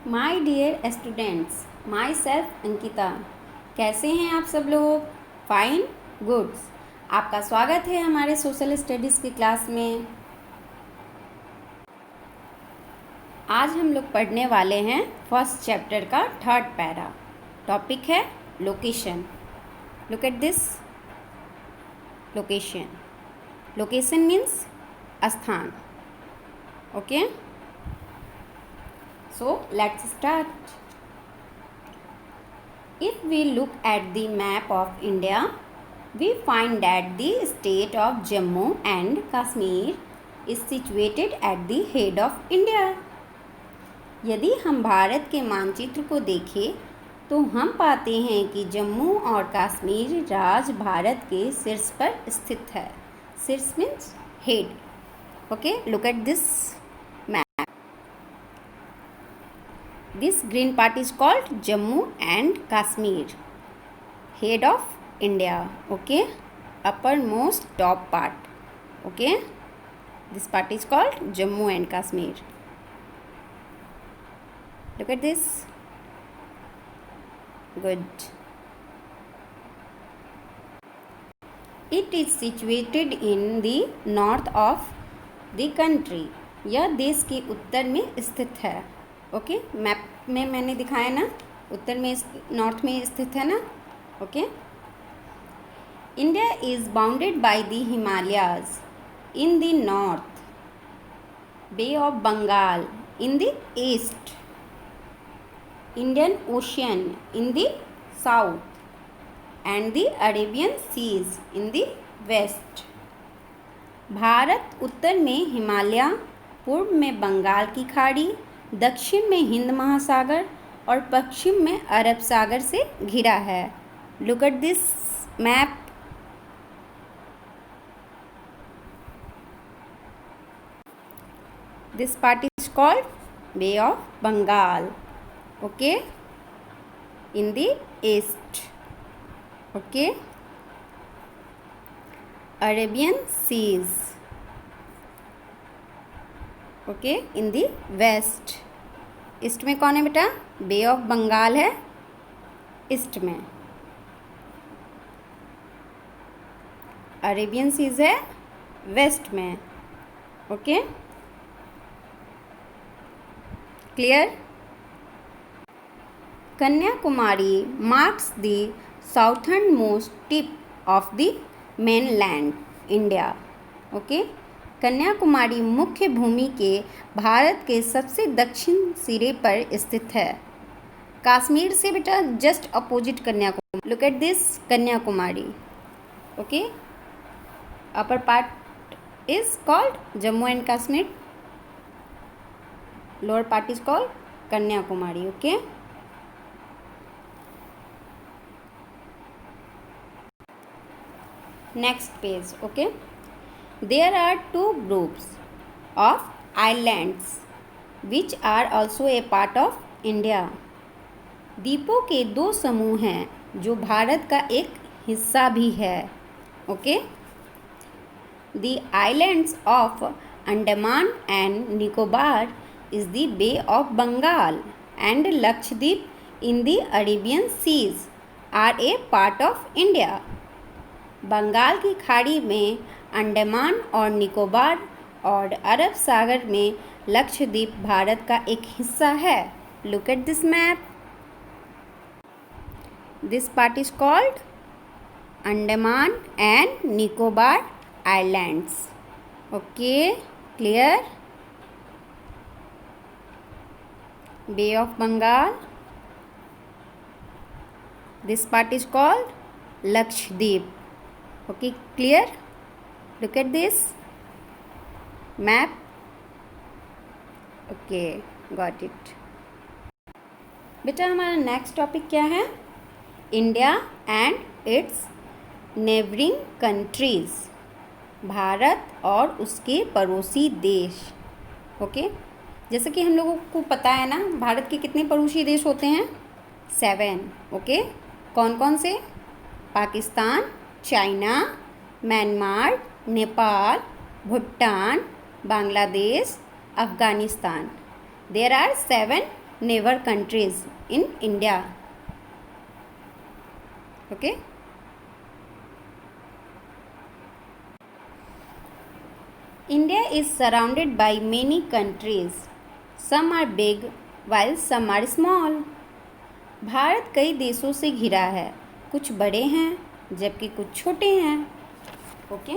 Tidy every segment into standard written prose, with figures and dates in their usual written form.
My dear students, myself Ankita. कैसे हैं आप सब लोग? Fine, goods. आपका स्वागत है हमारे सोशल स्टडीज़ की क्लास में। आज हम लोग पढ़ने वाले हैं फर्स्ट चैप्टर का थर्ड पैरा। टॉपिक है location. Look at this location. Location means स्थान। Okay, so let's start. If we look at the map of India, we find that the state of Jammu and Kashmir is situated at the head of India. यदि हम भारत के मानचित्र को देखें तो हम पाते हैं कि जम्मू और कश्मीर राज्य भारत के शीर्ष पर स्थित है। शीर्ष means head. Okay, look at this map. This green part is called Jammu and Kashmir, head of India. Okay, uppermost top part. Okay, this part is called Jammu and Kashmir. Look at this. Good. It is situated in the north of the country. यह देश के उत्तर में स्थित है। Okay, map में मैंने दिखाया ना, उत्तर में नॉर्थ में स्थित है ना। Okay, India is bounded by the Himalayas in the north, bay of Bengal in the east, Indian ocean in the south and the Arabian seas in the west. Bharat उत्तर में हिमालय, पूर्व में बंगाल की खाड़ी, दक्षिण में हिंद महासागर और पश्चिम में अरब सागर से घिरा है। Look at this map. This part is called Bay of Bengal. Okay, in the east. Okay, Arabian seas. Okay, in the west. East में कौन है बेटा? बे ऑफ बंगाल है ईस्ट में। अरेबियन सीज है वेस्ट में। Okay, clear? Kanyakumari marks the southern most tip of the mainland India. Okay, Kanyakumari मुख्य भूमि के भारत के सबसे दक्षिण सिरे पर स्थित है। कश्मीर से बेटा just opposite Kanyakumari. Look at this Kanyakumari. Okay, upper part is called Jammu and Kashmir, lower part is called Kanyakumari. Okay, next page. Okay, there are two groups of islands which are also a part of India. द्वीपों के दो समूह हैं जो भारत का एक हिस्सा भी है। Okay, the islands of Andaman and Nicobar is the Bay of Bengal and Lakshadweep in the Arabian Seas are a part of India. Bengal की खाड़ी में अंडमान और निकोबार और अरब सागर में लक्षद्वीप भारत का एक हिस्सा है। Look at this map. This part is called Andaman and Nicobar islands. Okay, clear? Bay of Bengal, this part is called Lakshadweep. Okay, clear? Look at this map. Okay, got it. बेटा हमारा नेक्स्ट टॉपिक क्या है? India and it's neighbouring countries. Bharat और उसके पड़ोसी देश। Okay, जैसे कि हम लोगों को पता है ना, भारत के कितने पड़ोसी देश होते हैं? 7। ओके, कौन कौन से? Pakistan, China, Myanmar, Nepal, Bhutan, Bangladesh, Afghanistan. There are 7 neighbor countries in India. Okay. India is surrounded by many countries. Some are big while some are small. Bharat कई देशों से घिरा है, कुछ बड़े हैं जबकि कुछ छोटे हैं. Okay.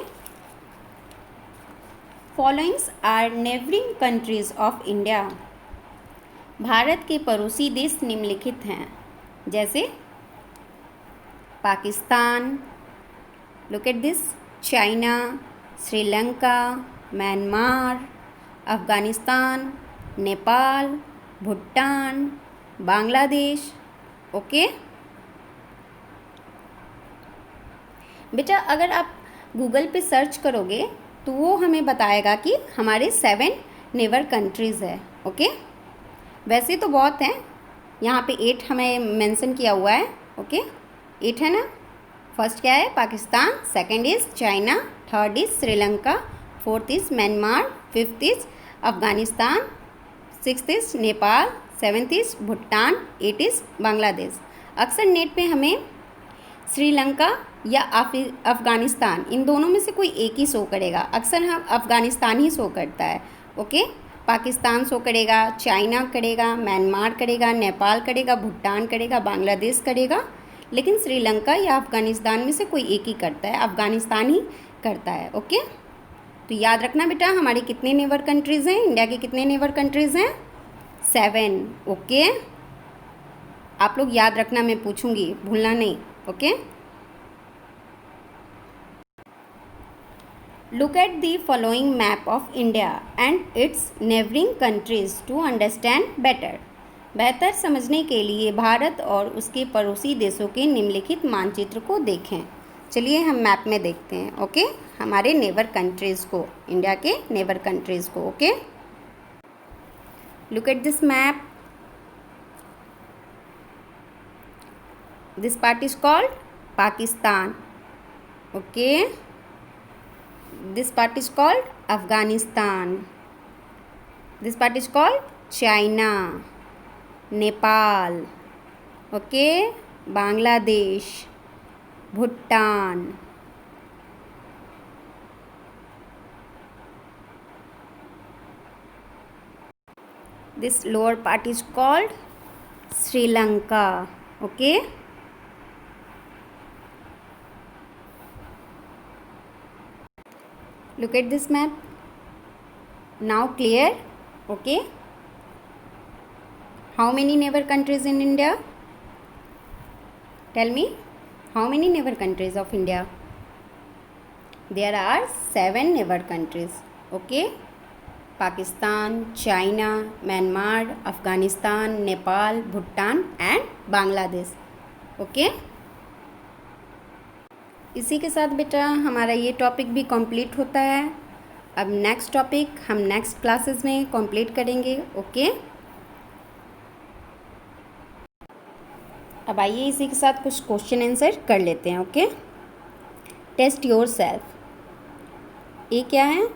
Followings are neighbouring countries of India. Bharat के पड़ोसी देश निम्नलिखित हैं, जैसे Pakistan, look at this, China, Sri Lanka, Myanmar, Afghanistan, Nepal, Bhutan, Bangladesh. Okay. बेटा अगर आप गूगल पे सर्च करोगे तो वो हमें बताएगा कि हमारे 7 नेबर कंट्रीज़ है. ओके. वैसे तो बहुत हैं, यहाँ पे 8 हमें मेंशन किया हुआ है. ओके. 8 है ना. फर्स्ट क्या है? Pakistan. Second is China. Third is Sri Lanka. Fourth is Myanmar. Fifth is Afghanistan. Sixth is Nepal. Seventh is Bhutan. 8 is Bangladesh. अक्सर नेट पे हमें श्रीलंका या अफ़गानिस्तान, इन दोनों में से कोई एक ही शो करेगा. अक्सर हम अफ़गानिस्तान ही शो करता है. ओके. पाकिस्तान शो करेगा, चाइना करेगा, म्यांमार करेगा, नेपाल करेगा, भूटान करेगा, बांग्लादेश करेगा, लेकिन श्रीलंका या अफ़गानिस्तान में से कोई एक ही करता है, अफ़गानिस्तान ही करता है. ओके. तो याद रखना बेटा, हमारी कितने नेबर कंट्रीज़ हैं? इंडिया के कितने नेबर कंट्रीज़ हैं? 7. ओके. आप लोग याद रखना, मैं पूछूंगी, भूलना नहीं. Okay. Look at the following map of India and its neighboring countries to understand better. बेहतर समझने के लिए भारत और उसके पड़ोसी देशों के निम्नलिखित मानचित्र को देखें. चलिए हम मैप में देखते हैं. ओके. हमारे नेबर कंट्रीज़ को, इंडिया के नेबर कंट्रीज़ को. Okay. Look at this map. This part is called Pakistan. Okay. This part is called Afghanistan. This part is called China, Nepal, okay, Bangladesh, Bhutan. This lower part is called Sri Lanka, okay. Look at this map. Now clear? Okay. How many neighbor countries in India? Tell me, how many neighbor countries of India? There are 7 neighbor countries. Okay. Pakistan, China, Myanmar, Afghanistan, Nepal, Bhutan and Bangladesh. Okay. इसी के साथ बेटा हमारा ये topic भी complete होता है. अब नेक्स्ट टॉपिक हम नेक्स्ट क्लासेस में कंप्लीट करेंगे. ओके. अब आइए इसी के साथ कुछ क्वेश्चन आंसर कर लेते हैं. ओके. Test yourself. ये क्या है?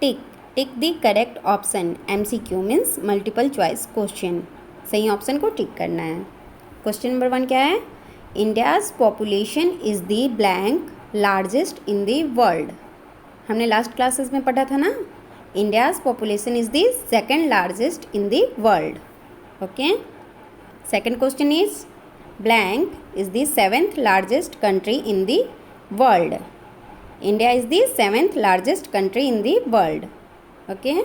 Tick the correct option. MCQ means multiple choice question. सही ऑप्शन को टिक करना है. क्वेश्चन नंबर 1 क्या है? India's population is the blank largest in the world. हमने लास्ट क्लासेस में पढ़ा था ना. India's population is the second largest in the world. Okay. Second question is blank is the 7th largest country in the world. India is the 7th largest country in the world. Okay.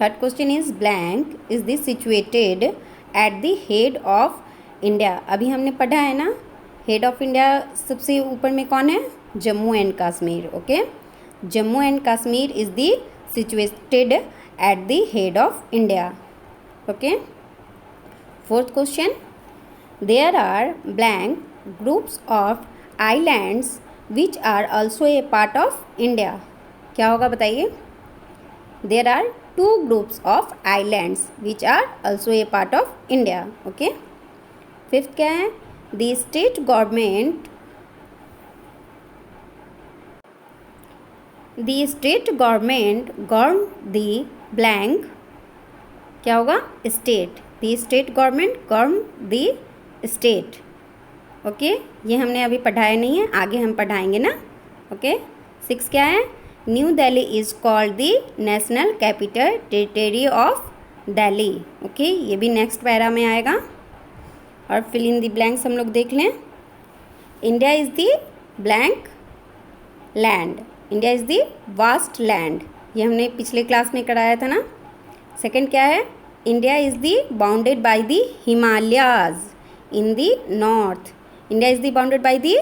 Third question is blank is the situated at the head of India. अभी हमने पढ़ा है ना, head of India सबसे ऊपर में कौन है? Jammu and Kashmir. Okay. Jammu and Kashmir is the situated at the head of India. Okay. Fourth question, there are blank groups of islands which are also a part of India. क्या होगा बताइए? There are 2 groups of islands which are also a part of India. Okay. Fifth क्या है? The state government govern the blank क्या होगा? State. The state government govern the state. Okay, ये हमने अभी पढ़ाया नहीं है, आगे हम पढ़ाएंगे ना। ओके, 6 क्या है? New Delhi is called the national capital territory of Delhi. Okay, ये भी नेक्स्ट पैरा में आएगा। और फिल इन द ब्लैंक्स हम लोग देख लें। India is the blank land. India is the vast land, ये हमने पिछले क्लास में कराया था ना। सेकंड क्या है? India is the bounded by the Himalayas in the north. India is the bounded by the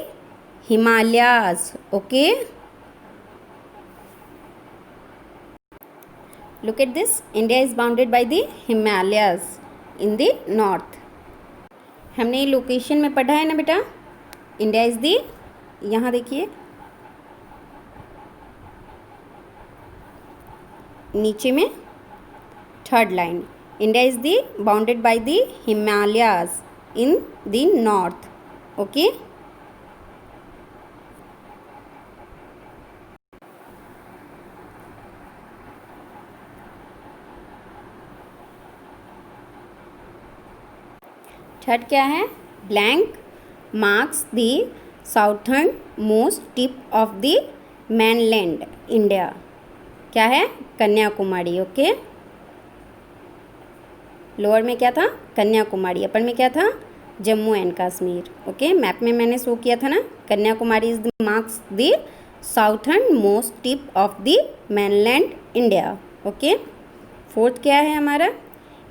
Himalayas. Okay, look at this, India is bounded by the Himalayas in the north। हमने लोकेशन में पढ़ा है ना बेटा। इंडिया इज़ दी, यहाँ देखिए नीचे में third line, India is the bounded by the Himalayas in the north. Okay, third क्या है? Blank marks the southern most tip of the mainland India. क्या है? कन्याकुमारी। ओके, लोअर में क्या था? कन्याकुमारी। अपर में क्या था? Jammu and Kashmir. Okay, map में मैंने शो किया था ना। Kanyakumari is the marks the southern most tip of the mainland India. Okay, fourth क्या है हमारा?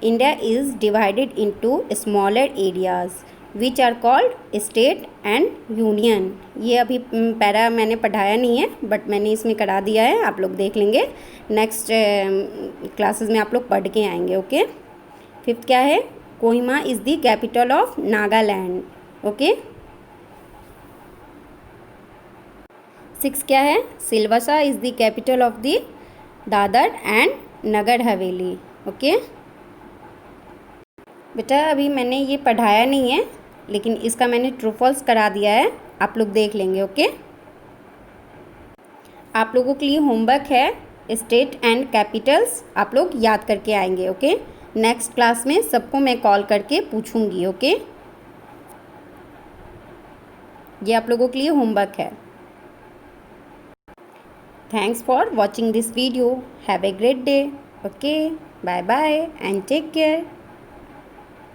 India is divided into smaller areas which are called state and union. ये अभी पैरा मैंने पढ़ाया नहीं है, बट मैंने इसमें करा दिया है, आप लोग देख लेंगे। नेक्स्ट क्लासेस में आप लोग पढ़ के आएंगे। ओके, फिफ्थ क्या है? Kohima is the capital of Nagaland. Okay, six क्या है? Silvassa is the capital of the Dadra and Nagar Haveli. Okay बेटा, अभी मैंने ये पढ़ाया नहीं है, लेकिन इसका मैंने ट्रू फॉल्स करा दिया है, आप लोग देख लेंगे। ओके, आप लोगों के लिए होमवर्क है, स्टेट एंड कैपिटल्स आप लोग याद करके आएंगे। ओके, नेक्स्ट क्लास में सबको मैं कॉल करके पूछूंगी। ओके, ये आप लोगों के लिए होमवर्क है। Thanks for watching this video. Have a great day. Okay, bye bye and take care.